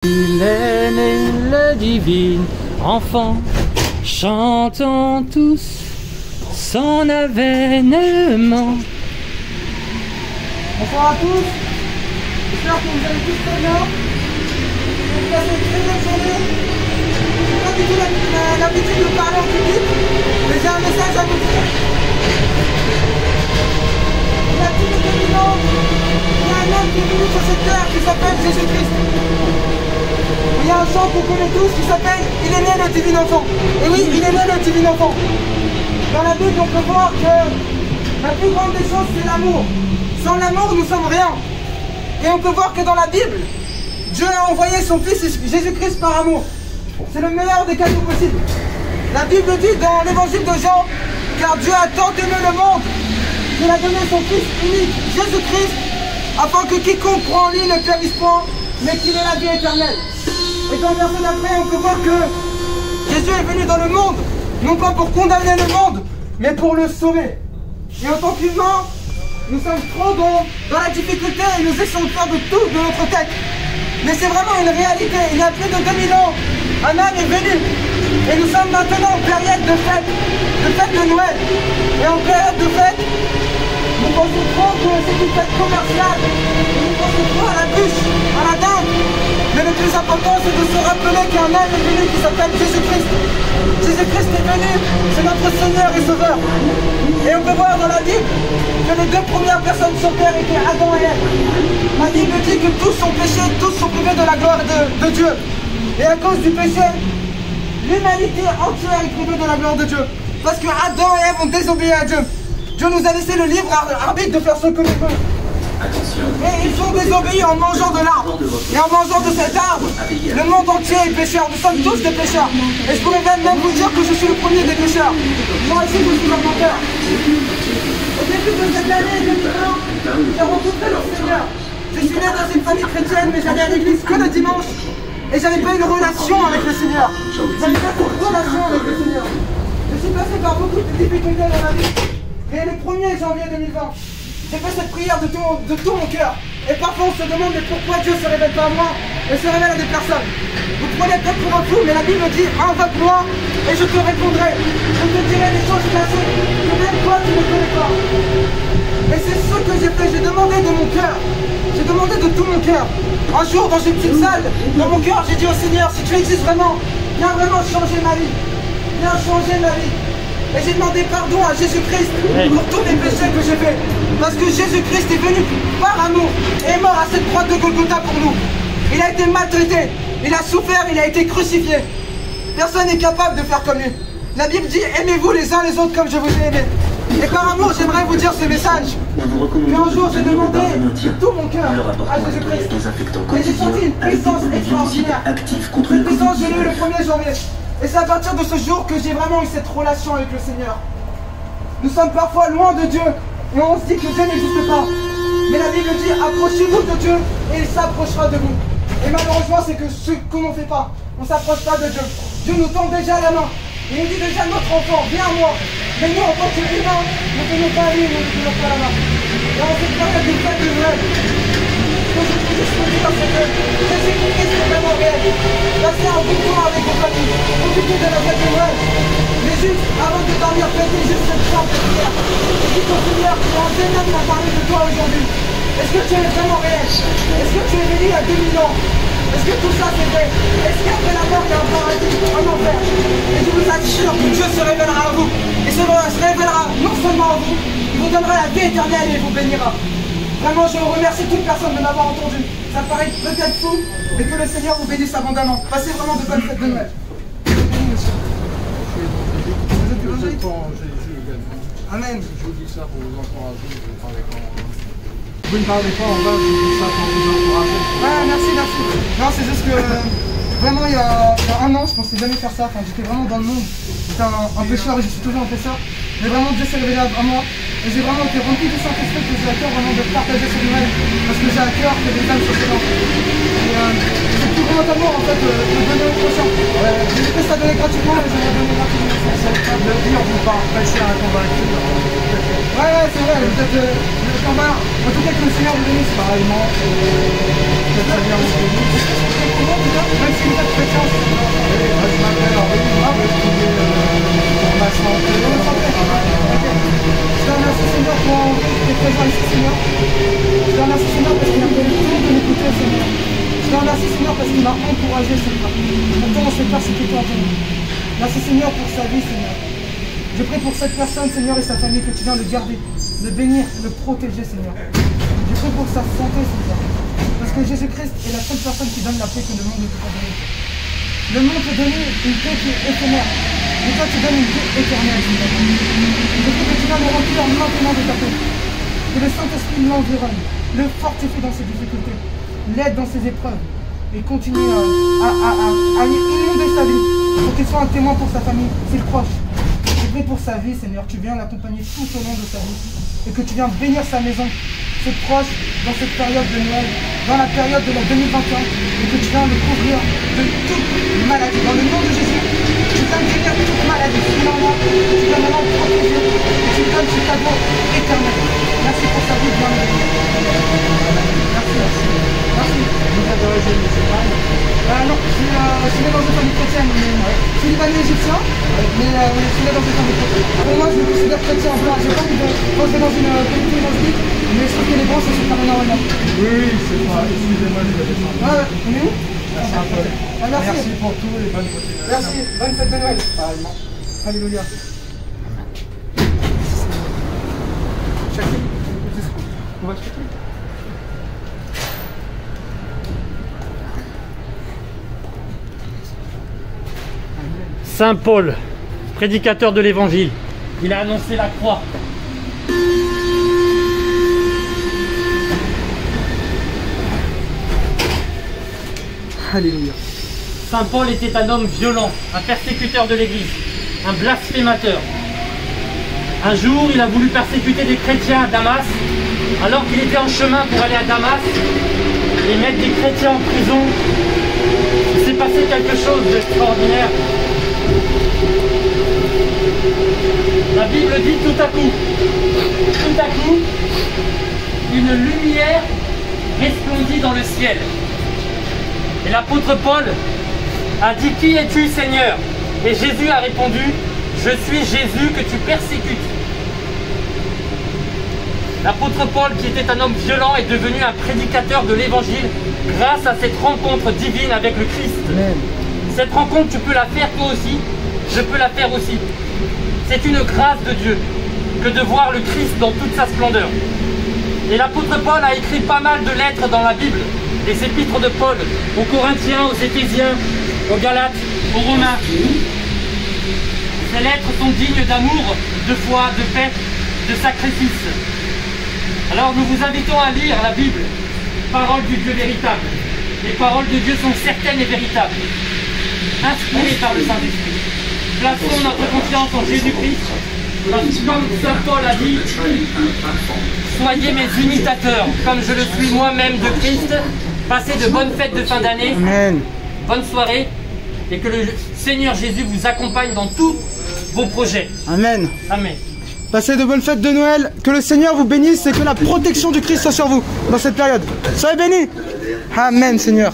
Il est né le divin enfant, chantons tous son avènement. Bonsoir à tous, j'espère que vous allez tous très bien. Vous passez une très bonne journée. Je n'ai pas du tout l'habitude de parler en public, mais j'ai un message à vous dire. Il y a tous les dominants, il y a un homme qui est venu sur cette terre qui s'appelle Jésus-Christ. Il y a un chant qu'on connaît tous qui s'appelle « Il est né le divin enfant ». Et oui, il est né le divin enfant. Dans la Bible, on peut voir que la plus grande des choses, c'est l'amour. Sans l'amour, nous sommes rien. Et on peut voir que dans la Bible, Dieu a envoyé son Fils Jésus-Christ par amour. C'est le meilleur des cadeaux possibles. La Bible dit dans l'évangile de Jean, car Dieu a tant aimé le monde qu'il a donné son Fils unique, Jésus-Christ, afin que quiconque croit en lui ne périsse point, mais qu'il ait la vie éternelle. Et dans le verset d'après, on peut voir que Jésus est venu dans le monde, non pas pour condamner le monde, mais pour le sauver. Et en tant qu'humains, nous sommes trop dans la difficulté et nous essayons de faire de tout de notre tête. Mais c'est vraiment une réalité. Il y a plus de 2000 ans, un âne est venu. Et nous sommes maintenant en période de fête de Noël. Et en période de fête, nous pensons trop que c'est une fête commerciale. Nous pensons trop à la bûche, à la dinde. Mais le plus important, c'est de se rappeler qu'un âne est venu qui s'appelle Jésus-Christ. Jésus-Christ est venu, c'est notre Seigneur et Sauveur. Et on peut voir dans la Bible que les deux premières personnes sur terre étaient Adam et Ève. La Bible dit que tous sont péchés, tous sont privés de la gloire de Dieu. Et à cause du péché, l'humanité entière est privée de la gloire de Dieu. Parce que Adam et Ève ont désobéi à Dieu. Dieu nous a laissé le libre arbitre de faire ce que nous voulons. Et ils ont désobéi en mangeant de l'arbre. Et en mangeant de cet arbre, le monde entier est pécheur. Nous sommes tous des pécheurs. Et je pourrais même vous dire que je suis le premier des pécheurs. Moi aussi, je suis un menteur. Au début de cette année 2020, j'ai rencontré le Seigneur. Je suis né dans une famille chrétienne, mais j'allais à l'église que le dimanche. Et j'avais pas une relation avec le Seigneur. J'avais pas une relation avec le Seigneur. Je suis passé par beaucoup de difficultés dans ma vie. Et le 1er janvier 2020, j'ai fait cette prière de tout mon cœur. Et parfois on se demande mais pourquoi Dieu ne se révèle pas à moi et se révèle à des personnes. Vous prenez peut-être pour un fou, mais la Bible dit invoque-moi et je te répondrai. Je te dirai des choses cachées que même toi tu ne connais pas. Et c'est ce que j'ai fait, j'ai demandé de mon cœur. J'ai demandé de tout mon cœur. Un jour dans une petite salle, dans mon cœur, j'ai dit au Seigneur, si tu existes vraiment, viens vraiment changer ma vie. Viens changer ma vie. Et j'ai demandé pardon à Jésus-Christ pour tous les péchés que j'ai faits. Parce que Jésus-Christ est venu par amour et est mort à cette croix de Golgotha pour nous. Il a été maltraité, il a souffert, il a été crucifié. Personne n'est capable de faire comme lui. La Bible dit aimez-vous les uns les autres comme je vous ai aimé. Et par amour, j'aimerais vous dire ce message. Un jour, j'ai demandé de tout mon cœur à Jésus-Christ. Et j'ai senti une puissance extraordinaire. Cette puissance, je l'ai eue le 1er janvier. Et c'est à partir de ce jour que j'ai vraiment eu cette relation avec le Seigneur. Nous sommes parfois loin de Dieu et on se dit que Dieu n'existe pas. Mais la Bible dit approchez-vous de Dieu et il s'approchera de vous. Et malheureusement c'est que ce que l'on ne fait pas, on ne s'approche pas de Dieu. Dieu nous tend déjà la main. Il nous dit déjà notre enfant, viens à moi. Mais nous en tant qu'humains, nous ne tenons pas à lui, nous ne tenons pas la main. Et en cette période de fête de Noël, ce que je peux juste vous dire, c'est que Jésus-Christ est vraiment réel. Passez un bon temps avec vos familles, profitez de la fête de Noël. Mais juste, avant de dormir, faites juste cette simple prière. Dis au Seigneur, tu as un Seigneur qui m'a parlé de toi aujourd'hui. Est-ce que tu es vraiment réel? Est-ce que tu es venu il y a 2000 ans? Est-ce que tout ça c'est vrai? Est-ce qu'après la mort il y a un paradis, un enfer? Et je vous assure que Dieu se révélera à vous. Et se révélera non seulement à vous, il vous donnera la vie éternelle et il vous bénira. Vraiment, je remercie toute personne de m'avoir entendu. Ça paraît peut-être fou, mais que le Seigneur vous bénisse abondamment. Passez vraiment de bonnes fêtes de Noël. Je vous bénis, monsieur. Vous êtes évangélique? Amen. Je vous dis ça pour vous encourager. Vous ne parlez pas en bas, je vous dis ça pour vous encourager. Ah, merci. Non, c'est juste que vraiment, il y a un an, je pensais jamais faire ça. Enfin, j'étais vraiment dans le monde. J'étais un pécheur et je suis toujours un pécheur. Mais vraiment, Dieu s'est révélé à moi. Et j'ai vraiment été rempli du Saint-Esprit que j'ai à cœur vraiment de partager ce Noël. Parce que j'ai à cœur que les âmes soient sauvées. Et c'est le plus grand amour en fait de donner au prochain. J'ai fait ça donné gratuitement, mais j'aimerais donner gratuitement. C'est le cas de dire, vous pas prêcher un convaincu. Ouais, c'est vrai, vous êtes le combat. En tout cas, que le Seigneur vous bénisse. Pareillement, que le Seigneur vous bénisse. Comment vous dites? Même si vous êtes chrétien, Je m'appelle Henri, je vais trouver pour ma santé, mon travail. je te remercie, Seigneur, pour Henri qui est présent ici, Seigneur. Je te remercie, Seigneur, parce qu'il a donné le temps de m'écouter, Seigneur. Je te remercie, Seigneur, parce qu'il m'a encouragé, Seigneur. Pourtant, on s'est persécuté en temps. Merci, Seigneur, pour sa vie, Seigneur. Je prie pour cette personne, Seigneur, et sa famille, que tu viens le garder, le bénir, le protéger, Seigneur. Je prie pour sa santé, Seigneur. Parce que Jésus-Christ est la seule personne qui donne la paix que le monde ne peut pas donner. Le monde peut donner une paix qui est éphémère. Mais toi, tu donnes une paix éternelle, Seigneur. Je prie que tu viens le remplir maintenant de ta paix. Que le Saint-Esprit l'environne, le fortifie dans ses difficultés, l'aide dans ses épreuves et continue à inonder sa vie pour qu'il soit un témoin pour sa famille, ses proches. Je prie pour sa vie, Seigneur, tu viens l'accompagner tout au long de sa vie et que tu viens bénir sa maison, ses proches dans cette période de Noël, dans la période de la 2021 et que tu viens le couvrir de toute maladie. Dans le nom de Jésus, tu viens guérir toute maladie. Tu viens maintenant le protéger et tu donnes ce cadeau éternel. Merci pour sa vie, bien aimé. Merci. Vous êtes d'origine musulmane? Non, je suis né dans une famille chrétienne, mais je suis libanais égyptien, mais je suis né dans une famille chrétienne. Pour moi, je me considère chrétien. J'ai pas envie de rentrer dans une communauté mosquée, mais je trouve que les bons, c'est super énormément. Oui, c'est pas. Excusez-moi, je vais descendre. Ouais, on est où? Merci un peu. Merci pour tout et bonne continuation. Merci, bonne fête de Noël. Pareillement. Alléluia. On va checker. Saint Paul, prédicateur de l'évangile, il a annoncé la croix. Alléluia. Saint Paul était un homme violent, un persécuteur de l'Église, un blasphémateur. Un jour, il a voulu persécuter des chrétiens à Damas, alors qu'il était en chemin pour aller à Damas et mettre des chrétiens en prison. Il s'est passé quelque chose d'extraordinaire. La Bible dit tout à coup, une lumière resplendit dans le ciel. Et l'apôtre Paul a dit: qui es-tu, Seigneur? Et Jésus a répondu: je suis Jésus que tu persécutes. L'apôtre Paul, qui était un homme violent, est devenu un prédicateur de l'évangile grâce à cette rencontre divine avec le Christ. Amen. Cette rencontre, tu peux la faire toi aussi, je peux la faire aussi. C'est une grâce de Dieu que de voir le Christ dans toute sa splendeur. Et l'apôtre Paul a écrit pas mal de lettres dans la Bible, les épîtres de Paul, aux Corinthiens, aux Éphésiens, aux Galates, aux Romains. Ces lettres sont dignes d'amour, de foi, de paix, de sacrifice. Alors nous vous invitons à lire la Bible, parole du Dieu véritable. Les paroles de Dieu sont certaines et véritables, inspirées par le Saint-Esprit. Plaçons notre confiance en Jésus-Christ, parce que comme Saint Paul a dit, soyez mes imitateurs, comme je le suis moi-même de Christ. Passez de bonnes fêtes de fin d'année, bonne soirée, et que le Seigneur Jésus vous accompagne dans tous vos projets. Amen. Amen. Passez de bonnes fêtes de Noël, que le Seigneur vous bénisse et que la protection du Christ soit sur vous dans cette période. Soyez bénis. Amen, Seigneur.